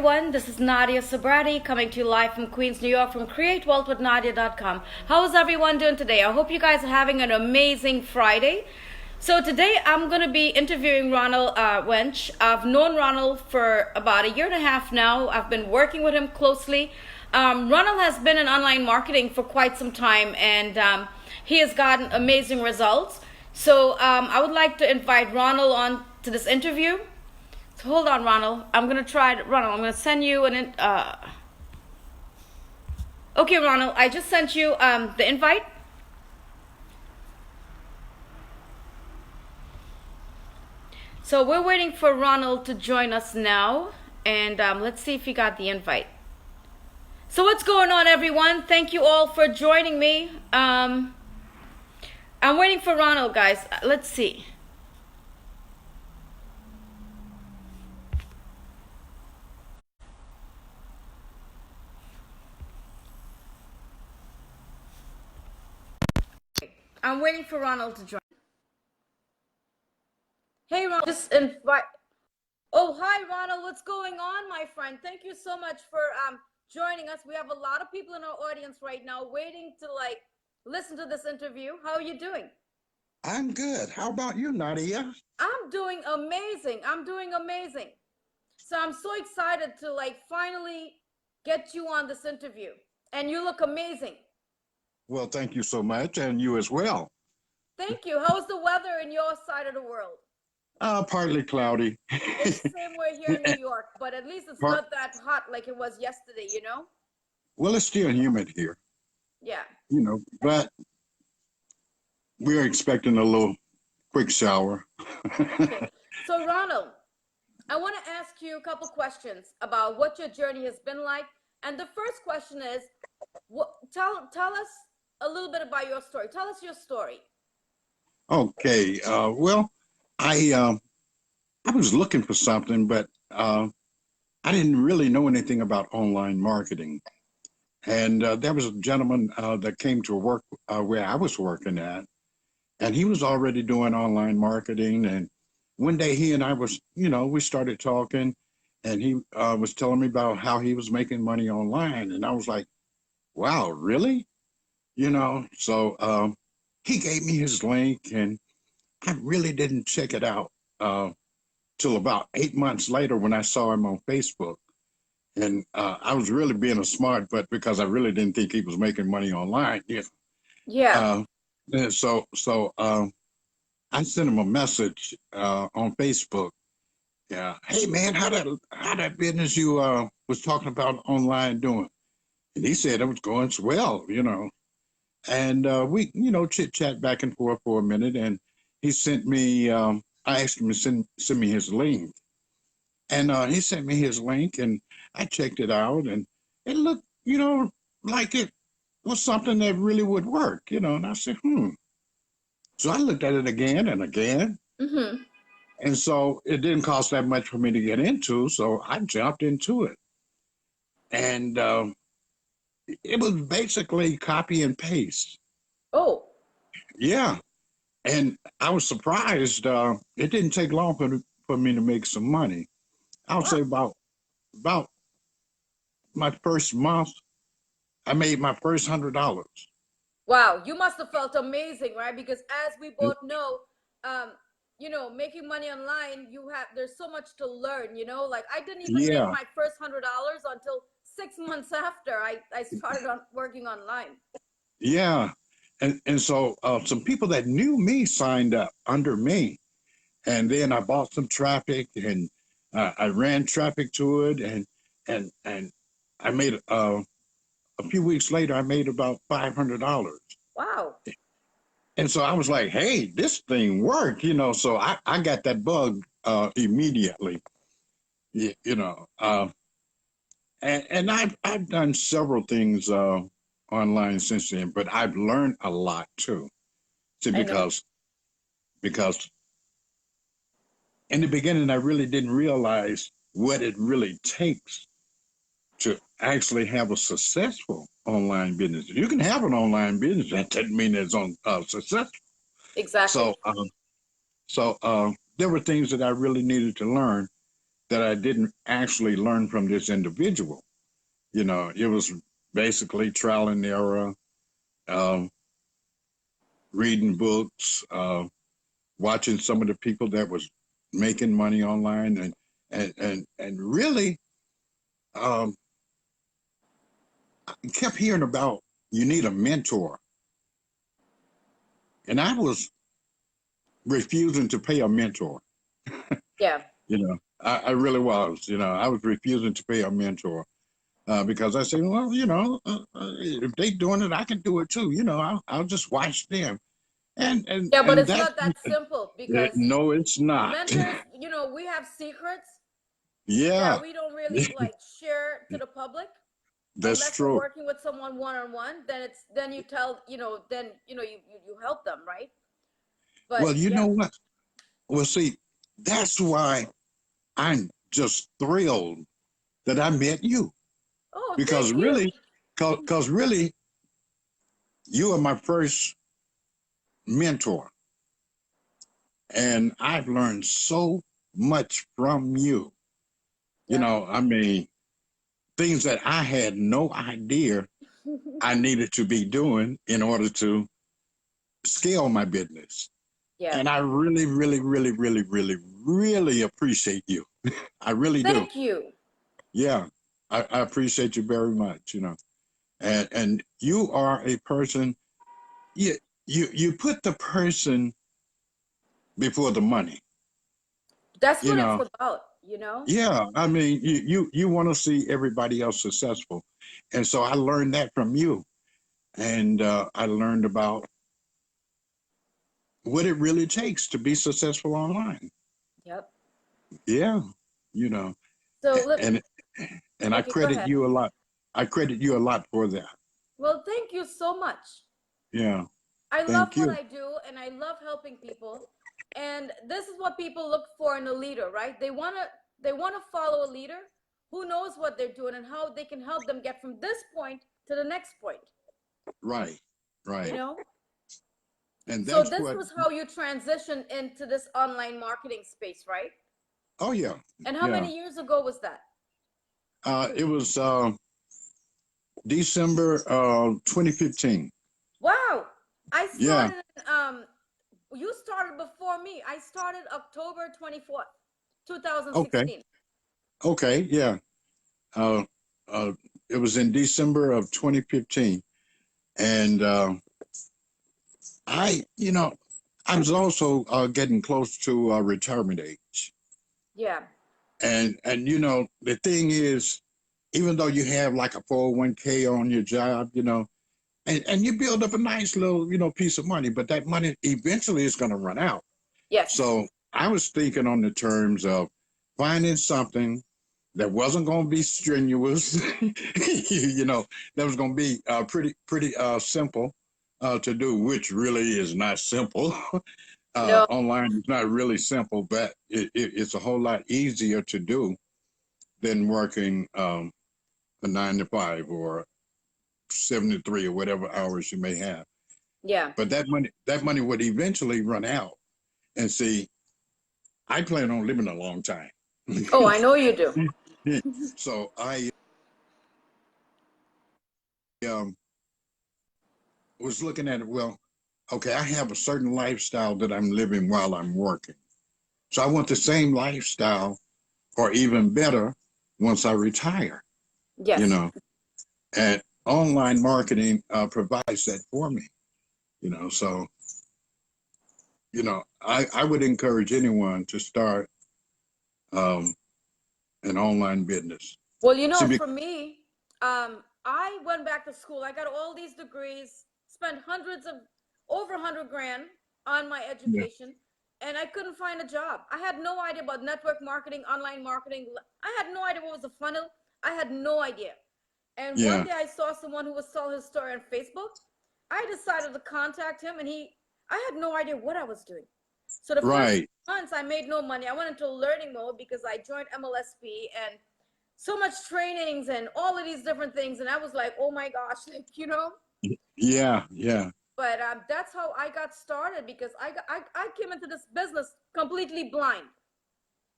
everyone. This is Nadia Sobrati coming to you live from Queens, New York from createwealthwithnadia.com. How is everyone doing today? I hope you guys are having an amazing Friday. So today I'm going to be interviewing Ronald Wrench. I've known Ronald for about a year and a half now. I've been working with him closely. Ronald has been in online marketing for quite some time, and he has gotten amazing results. So I would like to invite Ronald on to this interview. So hold on, Ronald. I'm going to try Ronald, I'm going to send you an... Okay, Ronald, I just sent you the invite. So we're waiting for Ronald to join us now. And let's see if he got the invite. So what's going on, everyone? Thank you all for joining me. I'm waiting for Ronald, guys. Let's see. I'm waiting for Ronald to join. Hey, Ronald, just invite. Oh, hi, Ronald. What's going on, my friend? Thank you so much for joining us. We have a lot of people in our audience right now waiting to listen to this interview. How are you doing? I'm good. How about you, Nadia? I'm doing amazing. I'm doing amazing. So I'm so excited to finally get you on this interview. And you look amazing. Well, thank you so much, and you as well. Thank you. How's the weather in your side of the world? Partly cloudy. It's the same way here in New York, but at least it's not that hot like it was yesterday, you know? Well, it's still humid here. Yeah. But we're expecting a little quick shower. Okay. So, Ronald, I want to ask you a couple questions about what your journey has been like. And the first question is, tell us a little bit about your story. Tell us your story. Okay. Well, I was looking for something, but I didn't really know anything about online marketing. And there was a gentleman that came to work where I was working at, and he was already doing online marketing. And one day he and I was, we started talking, and he was telling me about how he was making money online. And I was like, wow, really? So he gave me his link, and I really didn't check it out till about 8 months later when I saw him on Facebook. And I was really being a smart butt because I really didn't think he was making money online. Yeah. And so I sent him a message on Facebook. Yeah, hey man, how that business you was talking about online doing? And he said it was going swell. And we, chit chat back and forth for a minute. And he sent me. I asked him to send me his link, and he sent me his link, and I checked it out, and it looked, like it was something that really would work, And I said, So I looked at it again and again. Mm-hmm. And so it didn't cost that much for me to get into, so I jumped into it. And it was basically copy and paste. Oh. Yeah. And I was surprised. It didn't take long for me to make some money. I would say about my first month, I made my first $100. Wow, you must have felt amazing, right? Because as we both know, making money online, there's so much to learn, Like I didn't even make my first $100 until 6 months after I started working online. Yeah. And so some people that knew me signed up under me. And then I bought some traffic, and I ran traffic to it, and I made a few weeks later, I made about $500. Wow. And so I was like, hey, this thing worked, so I got that bug immediately, and I've done several things online since then, but I've learned a lot too. See, because in the beginning, I really didn't realize what it really takes to actually have a successful online business. You can have an online business, that doesn't mean it's successful. Exactly. So there were things that I really needed to learn, that I didn't actually learn from this individual. You know, it was basically trial and error, um, reading books, watching some of the people that was making money online, and really um, I kept hearing about you need a mentor, and I was refusing to pay a mentor. Yeah. You know, I really was. You know, I was refusing to pay a mentor because I said, well, you know, if they doing it, I can do it too. You know, I'll just watch them. Yeah, but And it's that not that simple because no, it's not. mentors, we have secrets Yeah, that we don't really like share to the public that's unless you're true. working with someone one on one. Then you tell, then you help them, right? But Well, you yeah. know what? Well, see, that's why I'm just thrilled that I met you Oh, because thank you. really, because really, you are my first mentor, and I've learned so much from you. You Yeah. know, I mean, things that I had no idea I needed to be doing in order to scale my business. Yeah. And I really, really, really, really, really, really appreciate you. I really do. Thank you. Yeah, I appreciate you very much. You know, and you are a person. You put the person before the money. That's You what it's know, about. yeah. I mean, you want to see everybody else successful, and so I learned that from you, and I learned about what it really takes to be successful online. Yep. Yeah, you know, So and and I okay, go credit ahead. you a lot. I credit you a lot for that. Well, thank you so much. Yeah, I love thank what you. I do and I love helping people. And this is what people look for in a leader, right? They want to follow a leader who knows what they're doing and how they can help them get from this point to the next point, Right, you right, know? and So that's this what. was how you transitioned into this online marketing space, right? Oh yeah, And how yeah. many years ago was that? It was December 2015. Wow. I Yeah. started you started before me. I started October 24th, Okay. 2016. Okay. Yeah. Uh, uh, it was in December of 2015, and you know, I was also getting close to retirement age, Yeah. and you know, the thing is, even though you have like a 401k on your job, you know, and you build up a nice little, you know, piece of money, but that money eventually is going to run out. Yes. So I was thinking on the terms of finding something that wasn't going to be strenuous, you know, that was going to be pretty simple to do, which really is not simple. No. Online is not really simple, but it's a whole lot easier to do than working a 9 to 5 or 73 or whatever hours you may have. Yeah. But that money would eventually run out. And see, I plan on living a long time. Oh, I know you do. So I um, was looking at it. Well, okay, I have a certain lifestyle that I'm living while I'm working. So I want the same lifestyle or even better once I retire, you Yes. know, and online marketing provides that for me, you know. So, you know, I would encourage anyone to start um, an online business. Well, See, for me, I went back to school. I got all these degrees, spent over 100 grand on my yeah, education, and I couldn't find a job. I had no idea about network marketing, online marketing. I had no idea what was a funnel. I had no idea. And one yeah, day I saw someone who was selling his story on Facebook. I decided to contact him, and I had no idea what I was doing. So the first right. months I made no money. I went into learning mode because I joined MLSP and so much trainings and all of these different things. And I was like, oh my gosh, Yeah, yeah, but that's how I got started because I came into this business completely blind.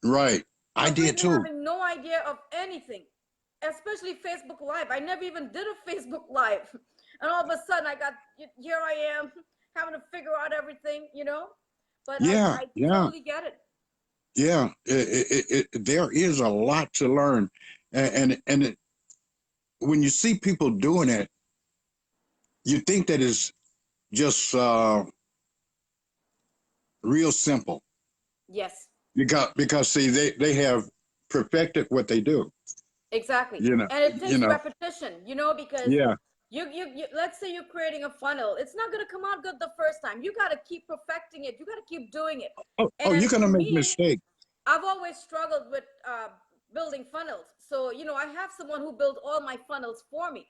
right. I did Completely too. having no idea of anything, especially Facebook Live. I never even did a Facebook Live. And all of a sudden here I am having to figure out everything, But Yeah, I yeah, totally get it. yeah. There is a lot to learn, when you see people doing it, you think that it's just real simple Yes, because see they have perfected what they do. exactly. You know, And it you takes know. repetition, because Yeah. you let's say you're creating a funnel. It's not going to come out good the first time. You got to keep perfecting it. You got to keep doing it. Oh, And you're then for gonna make me, mistakes. I've always struggled with building funnels. So, I have someone who builds all my funnels for me.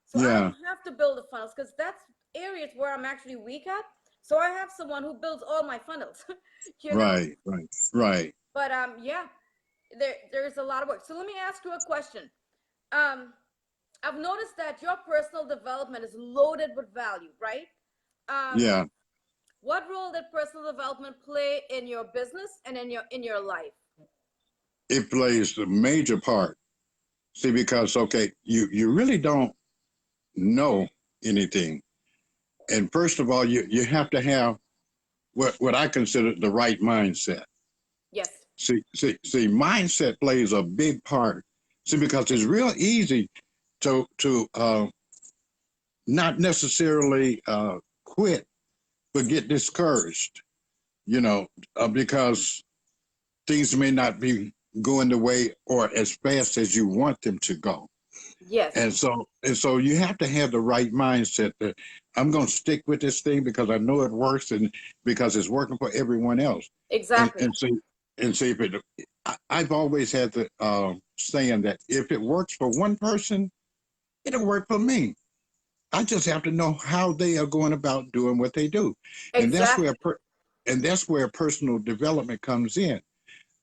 So I Yeah. don't have to build the funnels because that's areas where I'm actually weak at. So I have someone who builds all my funnels, you know. Right. Right. Right. But yeah, there's a lot of work. So let me ask you a question. Um, I've noticed that your personal development is loaded with value, right? Um, Yeah. what role did personal development play in your business and in your life? It plays a major part. See, because okay, you really don't know anything, and first of all, you have to have what I consider the right mindset. Yes, See, mindset plays a big part. See, because it's real easy to not necessarily quit, but get discouraged. You know, because things may not be going the way or as fast as you want them to go. yes, And so you have to have the right mindset that I'm going to stick with this thing because I know it works and because it's working for everyone else. And exactly. and see if it. I've always had the saying that if it works for one person, it'll work for me. I just have to know how they are going about doing what they do, and that's where Exactly. personal development comes in.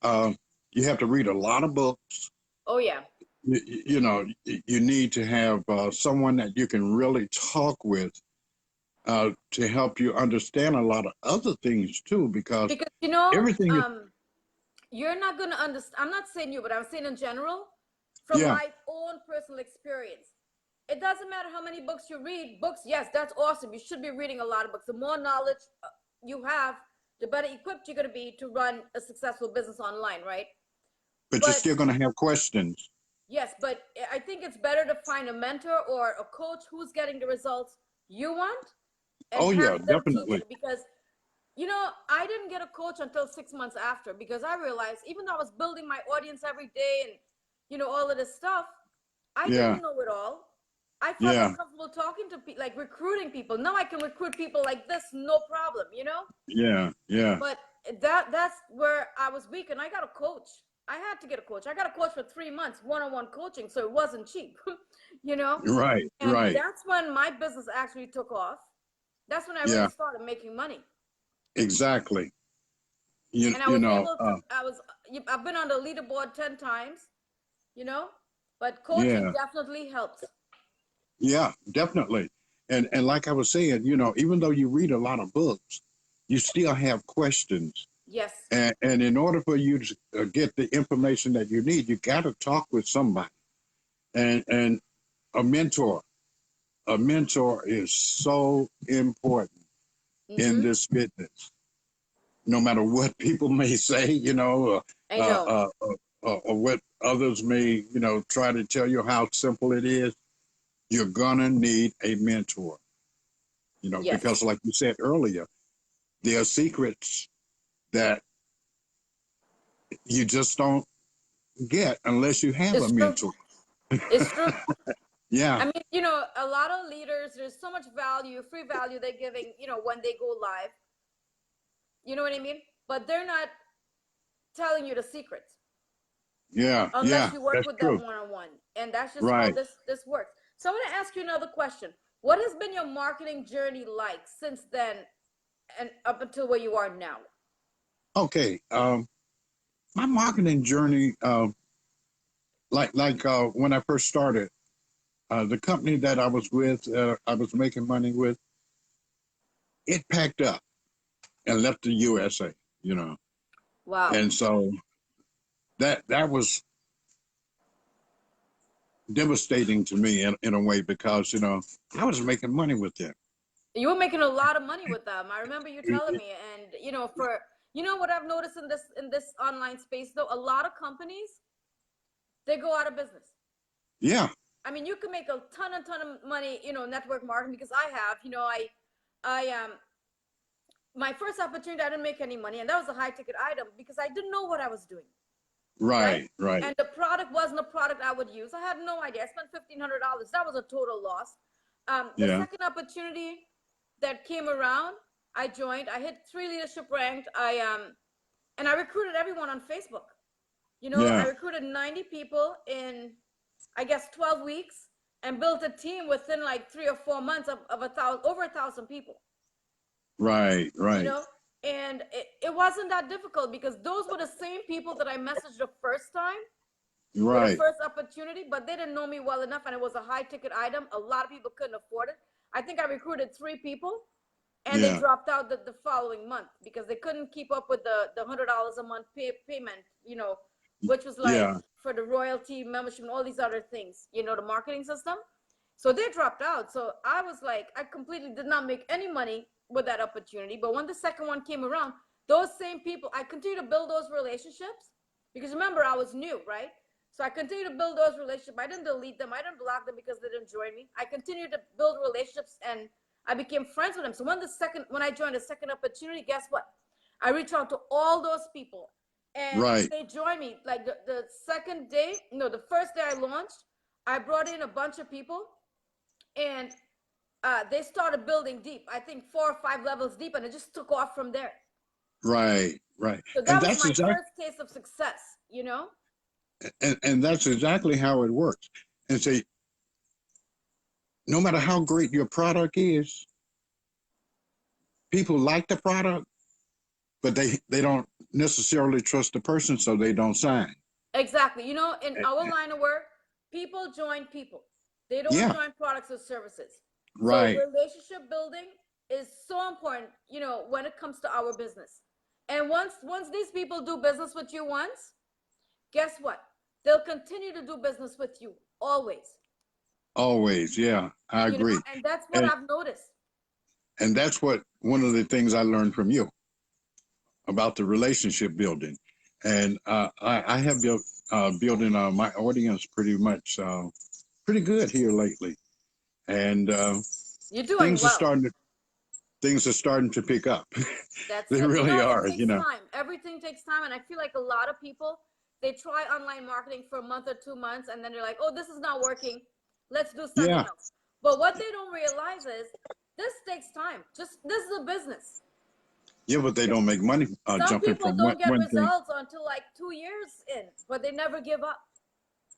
Um, you have to read a lot of books. Oh yeah. You need to have someone that you can really talk with to help you understand a lot of other things too, because Because everything is, you're not going to understand. I'm not saying you, but I'm saying in general, from yeah, my own personal experience. It doesn't matter how many books you read. Books, yes, that's awesome. You should be reading a lot of books. The more knowledge you have, the better equipped you're going to be to run a successful business online, right? but you're But still going to have questions. yes, but I think it's better to find a mentor or a coach who's getting the results you want and Oh yeah, have them teach definitely. you. Because I didn't get a coach until 6 months after, because I realized even though I was building my audience every day and all of this stuff, I Yeah, didn't know it all. I felt yeah, uncomfortable talking to people, like recruiting people. Now I can recruit people like this, no problem. yeah, yeah, But that's where I was weak, and I got a coach. I had to get a coach. I got a coach for 3 months, one-on-one coaching, so it wasn't cheap, you know. right, And right, that's when my business actually took off. That's when I really yeah, started making money. exactly. You And I you was know, able to. I've been on the leaderboard 10 times, you know. But coaching yeah, definitely helps. yeah, definitely. And like I was saying, even though you read a lot of books, you still have questions. Yes, And in order for you to get the information that you need, you got to talk with somebody. And a mentor, a mentor is so important in mm-hmm. this business. No matter what people may say, I know. or what others may, try to tell you how simple it is, you're gonna need a mentor. Yes, Because like you said earlier, there are secrets that you just don't get unless you have a it's true. mentor. It's true. Yeah, I mean, a lot of leaders, there's so much value, free value they're giving, when they go live. You know what I mean? But they're not telling you the secrets yeah, unless yeah, you work that's with them true. one on one. And that's just how Right. this works. So I want to ask you another question. What has been your marketing journey like since then and up until where you are now? Okay. My marketing journey, like when I first started, the company that I was with, I was making money with, it packed up and left the USA. You know, Wow. and so that was devastating to me in a way because I was making money with it. You were making a lot of money with them. I remember you telling me, and what I've noticed in this online space though, a lot of companies they go out of business. Yeah, I mean, you can make a ton of money, network marketing because I have, I my first opportunity I didn't make any money, and that was a high ticket item because I didn't know what I was doing, right? right, right. And the product wasn't a product I would use. I had no idea. I spent $1,500. That was a total loss. The Yeah, second opportunity that came around, I joined. I hit 3 leadership ranked. And I recruited everyone on Facebook. I yeah, recruited 90 people in, I guess, 12 weeks, and built a team within like 3 or 4 months of over 1,000 people. right, You right, know, and it wasn't that difficult because those were the same people that I messaged the first time with a right. first opportunity, but they didn't know me well enough, and it was a high ticket item. A lot of people couldn't afford it. I think I recruited 3 people, and they Yeah, dropped out the following month because they couldn't keep up with the $100 a month payment, which was like yeah, for the royalty membership and all these other things, the marketing system. So they dropped out. So I was like, I completely did not make any money with that opportunity. But when the second one came around, those same people, I continued to build those relationships because remember, I was new, right? So I continued to build those relationships. I didn't delete them. I didn't block them because they didn't join me. I continued to build relationships, and I became friends with them. So when I joined the second opportunity, guess what? I reached out to all those people, and right, they joined me. Like the second day, no, the first day I launched, I brought in a bunch of people, and they started building deep. I think 4 or 5 levels deep, and it just took off from there. right, right. So And that was that's my exactly first taste of success. and that's exactly how it works. And say, no matter how great your product is, people like the product, but they don't necessarily trust the person, so they don't sign. Exactly. In our line of work, people join people. They don't Yeah, join products or services. So right. relationship building is so important, when it comes to our business. And once these people do business with you once, guess what? They'll continue to do business with you always. Always, yeah, I agree. And that's what And I've noticed. and that's what one of the things I learned from you about the relationship building. And I have built building my audience pretty good here lately, and You're doing things are well. starting to things are starting to pick up. That's They it. really It are, takes time. Everything takes time. And I feel like a lot of people, they try online marketing for a month or 2 months, and then they're like, oh, this is not working. Let's do something Yeah, else. But what they don't realize is this takes time. This is a business. yeah, but they don't make money Some jumping people from don't get one thing, results until like 2 years in, but they never give up.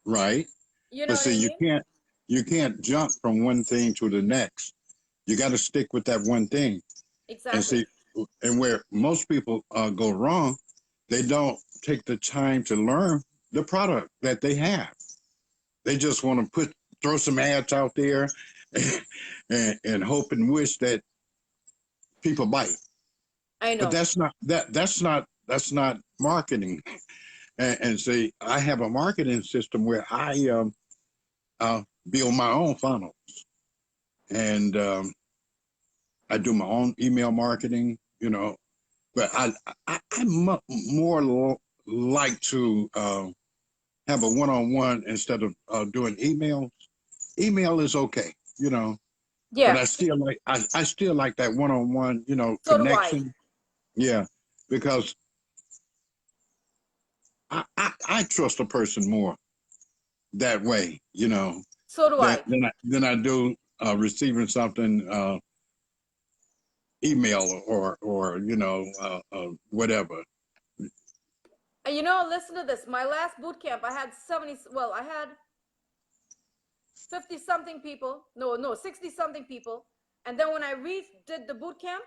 right? You know But what I see, mean? you can't jump from one thing to the next. You got to stick with that one thing. And Exactly. see, and where most people go wrong, they don't take the time to learn the product that they have. They just want to throw some ads out there and hope and wish that people bite. I But know. that's not marketing. And see, I have a marketing system where I build my own funnel, and I do my own email marketing. But more like to have a one-on-one instead of doing emails. Email is okay, but Yeah. I still like that one-on-one, So do I. connection. Yeah, because I trust a person more that way, So do than I. than I do receiving something email or whatever. And listen to this. My last boot camp, I had 70, well, I had 50 something people. No, 60 something people. And then when I redid the boot camp,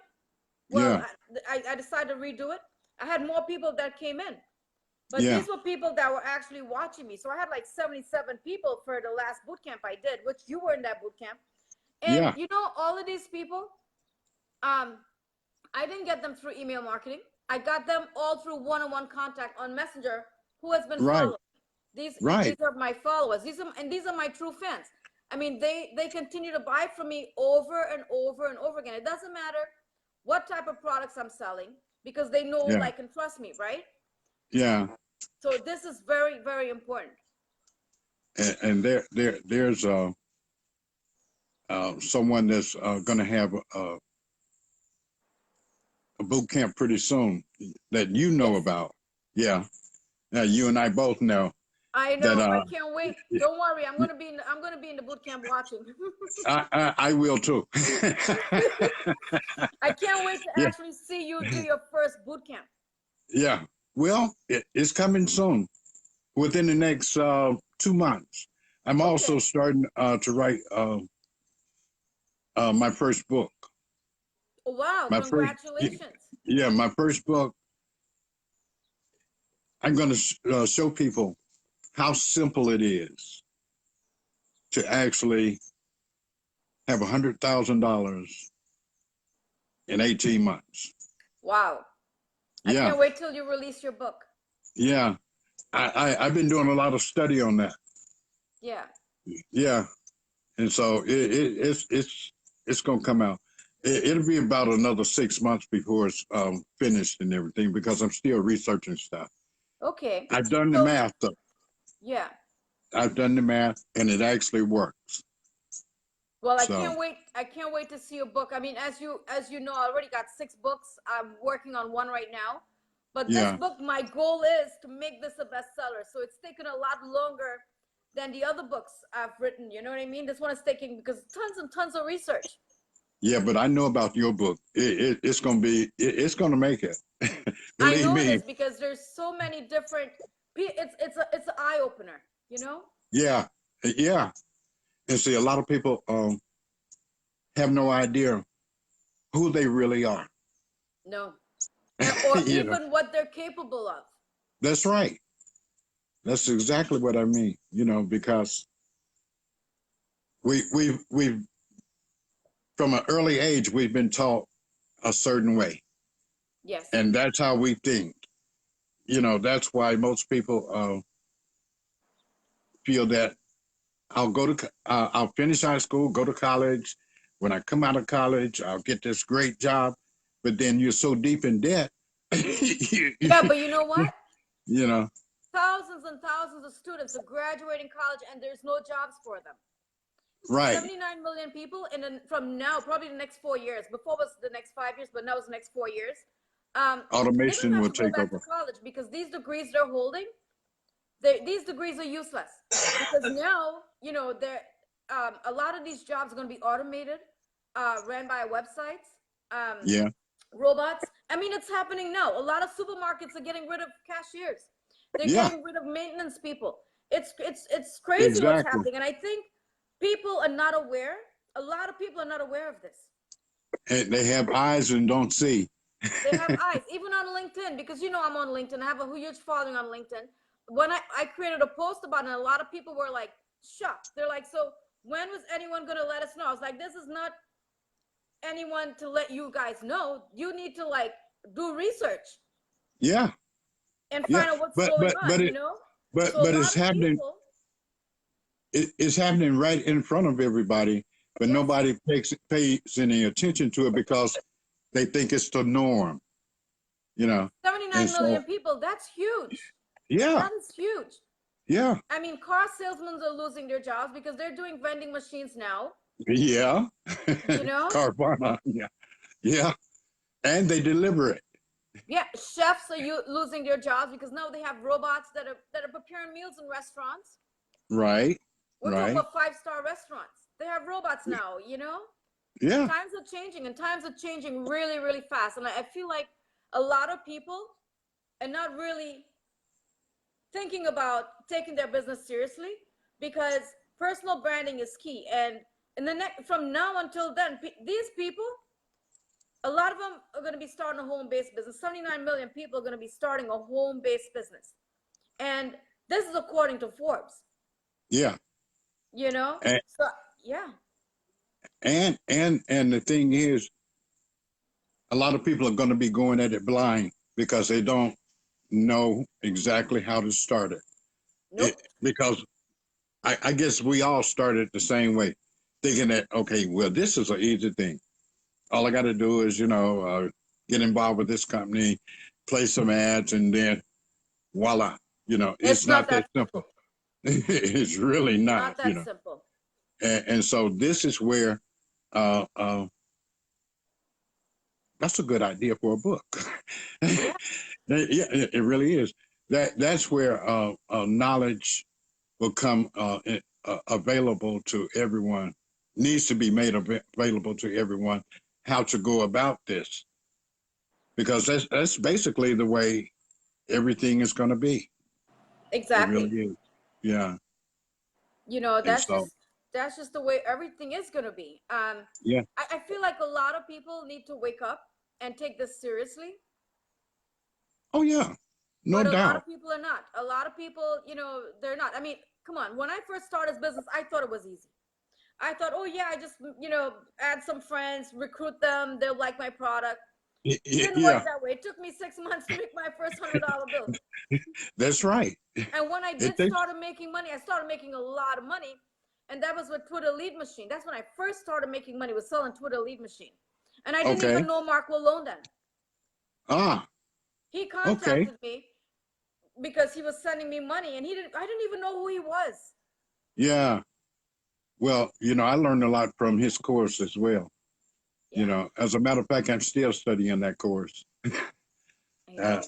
well, Yeah, I decided to redo it. I had more people that came in. But yeah, these were people that were actually watching me. So I had like 77 people for the last boot camp I did, which you were in that boot camp. And yeah, all of these people, um, I didn't get them through email marketing. I got them all through one-on-one contact on Messenger, who has been right, following. These right. are my followers. These are my true fans. I mean, they continue to buy from me over and over and over again. It doesn't matter what type of products I'm selling because they know, Yeah, like, and trust me, right? yeah. So this is very, very important. And there's someone that's going to have a boot camp pretty soon that you know Yes, about. Yeah. Now you and I both know I that. know. I can't wait. Don't worry. I'm gonna be in the boot camp watching. I will too. I can't wait to Yeah, actually see you do your first boot camp. yeah. Well, it's coming soon, within the next 2 months. I'm also Okay. starting to write my first book. Wow, My first, congratulations. yeah, my first book. I'm going to show people how simple it is to actually have $100,000 in 18 months. Wow. I Yeah, can't wait till you release your book. yeah. I've been doing a lot of study on that. Yeah. Yeah, and so it's gonna come out. It'll be about another 6 months before it's finished and everything because I'm still researching stuff. Okay. I've done the So, math though. yeah. I've done the math and it actually works. Well, I So can't wait. I can't wait to see your book. I mean, as you know, I already got 6 books. I'm working on one right now. But this yeah, book, my goal is to make this a bestseller. So it's taken a lot longer than the other books I've written. You know what I mean? This one is taking because tons and tons of research. yeah. But I know about your book. It's gonna be. It's gonna make it. I Believe know it me. is because there's so many different. It's an eye opener. You know? Yeah, yeah. And see, a lot of people have no idea who they really are. No. Or You know, even what they're capable of. that's right. That's exactly what I mean. You know, because we've from an early age we've been taught a certain way, Yes. and that's how we think. You know, that's why most people feel that I'll finish high school, go to college. When I come out of college, I'll get this great job. But then you're so deep in debt, you, Yeah, but you know what? you know, Thousands and thousands of students are graduating college and there's no jobs for them. right. 79 million people, and then from now, probably the next 4 years. Before was the next 5 years, but now it's the next 4 years. They don't Automation have will to go take back to over. college because these degrees they're holding, these degrees are useless because now they're a lot of these jobs are going to be automated, ran by websites, um, Yeah, robots. I mean, it's happening now. A lot of supermarkets are getting rid of cashiers. They're yeah, getting rid of maintenance people. It's crazy what's exactly. happening, and I think people are not aware. A lot of people are not aware of this. And they have eyes and don't see. They have eyes, even on LinkedIn, because I'm on LinkedIn. I have a huge following on LinkedIn. When I created a post about it, and a lot of people were like shocked. They're like, so when was anyone going to let us know? I was like, this is not anyone to let you guys know. You need to like do research Yeah, and yeah. find out what's But going but on, but you it know? but So a but it's lot of happening. people, It's happening right in front of everybody, but yes, nobody pays any attention to it because they think it's the norm. You know, and 79 so million people, that's huge. yeah, That is huge. yeah, I mean, car salesmen are losing their jobs because they're doing vending machines now, yeah. you know? Carvana, yeah, yeah, and they deliver it. Yeah, chefs are losing their jobs because now they have robots that are preparing meals in restaurants. Right, We're talking right, about five-star restaurants. They have robots now, you know? yeah, Times are changing, and times are changing really, really fast. And I feel like a lot of people are not really thinking about taking their business seriously because personal branding is key. And in the next, from now until then, these people, a lot of them are going to be starting a home-based business. 79 million people are going to be starting a home-based business. And this is according to Forbes, yeah, you know? and So, yeah. and the thing is, a lot of people are going to be going at it blind because they don't know exactly how to start it. Nope. Because I guess we all started the same way, thinking that, okay, well, this is an easy thing. All I got to do is, get involved with this company, play some ads, and then voila. It's It's not not that that simple. simple. It's really not, Not that simple. And so this is where uh, uh, that's a good idea for a book. Yeah, Yeah, it really is. That's where knowledge will come available to everyone. Needs to be made available to everyone how to go about this, because that's basically the way everything is going to be. It really exactly. is. Yeah, You know, and that's so just that's just the way everything is gonna be. yeah. I feel like a lot of people need to wake up and take this seriously, Oh yeah, no but a lot doubt. of people are not. A lot of people, they're not. I mean, come on. When I first started this business, I thought it was easy. I thought, oh yeah, I just add some friends, recruit them, they'll like my product. Didn't work Yeah, that way. It took me 6 months to make my first $100 bill. that's right. And when I It did takes. started making money, I started making a lot of money. And that was with Twitter Lead Machine. That's when I first started making money, was selling Twitter Lead Machine. And I didn't Okay. even know Mark Lalone then. Ah, He okay. contacted me because he was sending me money and I didn't even know who he was. Yeah. Well, I learned a lot from his course as well. Yeah. As a matter of fact, I'm still studying that course. I know.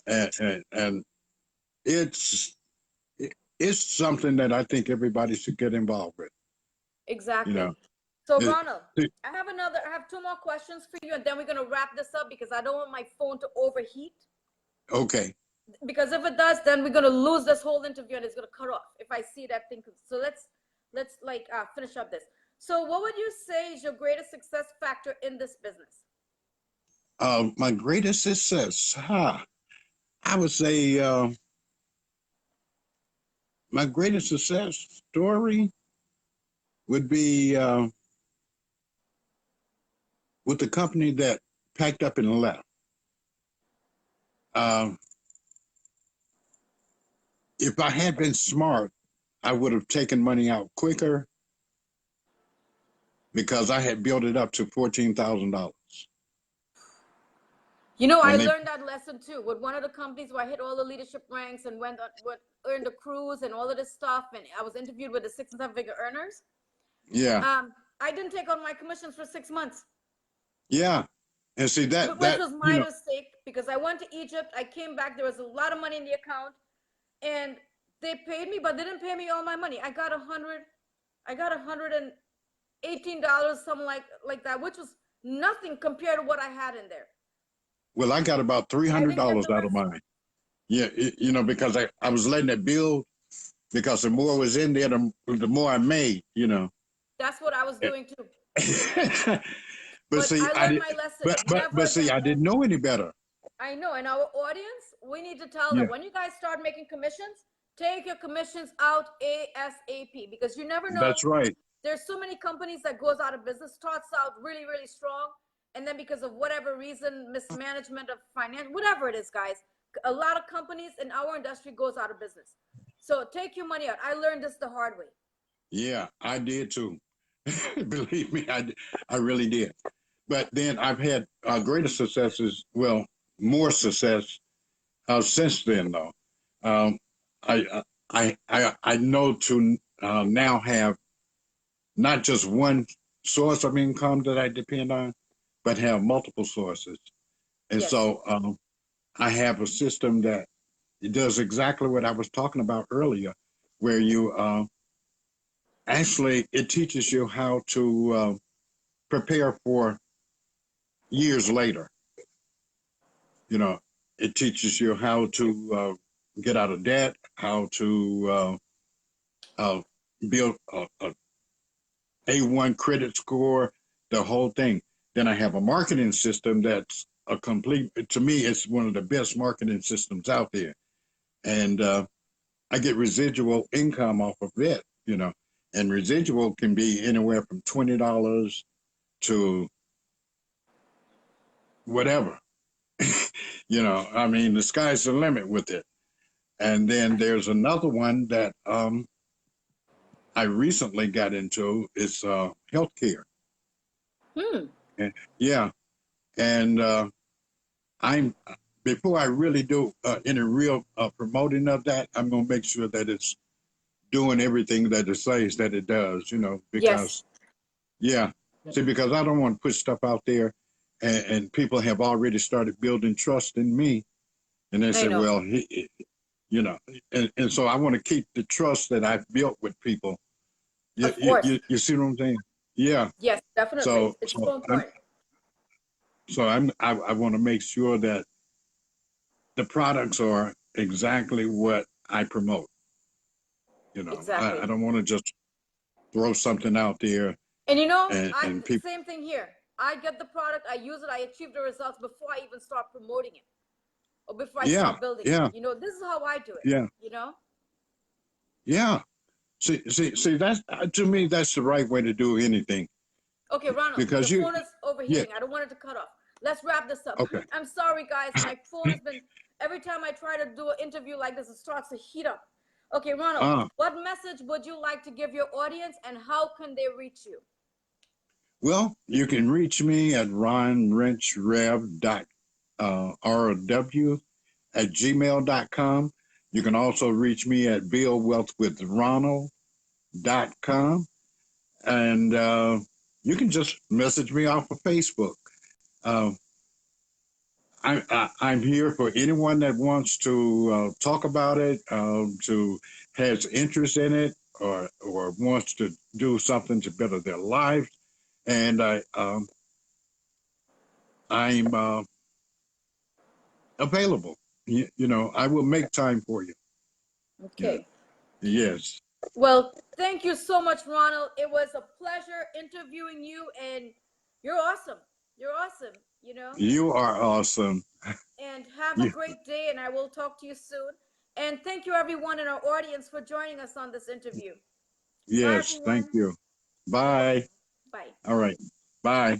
And it's it's something that I think everybody should get involved with. You know, Exactly. So it, Ronald, I have two more questions for you, and then we're gonna wrap this up because I don't want my phone to overheat. okay. Because if it does, then we're gonna lose this whole interview and it's gonna cut off if I see that thing. So let's like finish up this. So what would you say is your greatest success factor in this business? My greatest success, I would say my greatest success story would be with the company that packed up and left. Um, if I had been smart, I would have taken money out quicker because I had built it up to $14,000. I When they, learned that lesson too with one of the companies where I hit all the leadership ranks and earned the cruise and all of this stuff. And I was interviewed with the 6 and 7 figure earners. yeah, I didn't take on my commissions for 6 months, yeah, and see which was my mistake because I went to Egypt. I came back. There was a lot of money in the account, and they paid me, but they didn't pay me all my money. I got $118, something like that, which was nothing compared to what I had in there. well, I got about three I hundred didn't get dollars the out of rest. mine. Yeah, because I was letting it build because the more was in there, the more I made. That's what I was doing too. But But see, I I learned did, my lesson. but Never see, again. I didn't know any better. I know. And our audience, we need to tell them Yeah, when you guys start making commissions, take your commissions out ASAP because you never know. that's right. There's so many companies that goes out of business, starts out really, really strong. And then because of whatever reason, mismanagement of finance, whatever it is, guys, a lot of companies in our industry goes out of business. So take your money out. I learned this the hard way. Yeah, I did too. Believe me, I really did. But then I've had greater successes. Well, more success since then, though. Um, I know to now have not just one source of income that I depend on, but have multiple sources. And Yes. so I have a system that does exactly what I was talking about earlier, where you actually it teaches you how to prepare for years later. You know, it teaches you how to get out of debt, how to uh, build a A1 credit score, the whole thing. Then I have a marketing system that's to me, it's one of the best marketing systems out there. And I get residual income off of it. And residual can be anywhere from $20 to whatever. I mean, the sky's the limit with it. And then there's another one that I recently got into. It's healthcare. Hmm. And, yeah, and I'm before I really do any real promoting of that, I'm gonna make sure that it's doing everything that it says that it does. Yes. Because yeah, see, because I don't want to put stuff out there, and people have already started building trust in me, and they I say, know. well, you know, and so I want to keep the trust that I've built with people. You, Of you, course. you, you see what I'm saying? Yeah. Yes, definitely. So It's so so I'm important. I want to make sure that the products are exactly what I promote. I Exactly. don't want to just throw something out there And and people. same thing here. I get the product, I use it, I achieve the results before I even start promoting it or before I Yeah, start building it. yeah, This is how I do it, yeah, you know? yeah. See. That's to me, that's the right way to do anything Okay, Ronald, the because phone is yeah, overheating. I don't want it to cut off. Let's wrap this up. okay. I'm sorry, guys. My phone has been, every time I try to do an interview like this, it starts to heat up. Okay, Ronald, Uh, what message would you like to give your audience and how can they reach you? well, you can reach me at ronwrenchrev.rw at gmail.com. You can also reach me at buildwealthwithronald.com. And you can just message me off of Facebook. Uh, I'm here for anyone that wants to talk about it, to has interest in it, or wants to do something to better their lives. And I'm available. I will make time for you. Yeah. Okay. Yes. Well, thank you so much, Ronald. It was a pleasure interviewing you, and you're awesome. You're awesome. You are awesome. And have a You, great day, and I will talk to you soon. And thank you, everyone in our audience, for joining us on this interview. Bye, yes. Thank everyone. you. You're welcome. Bye. Bye. All right. Bye.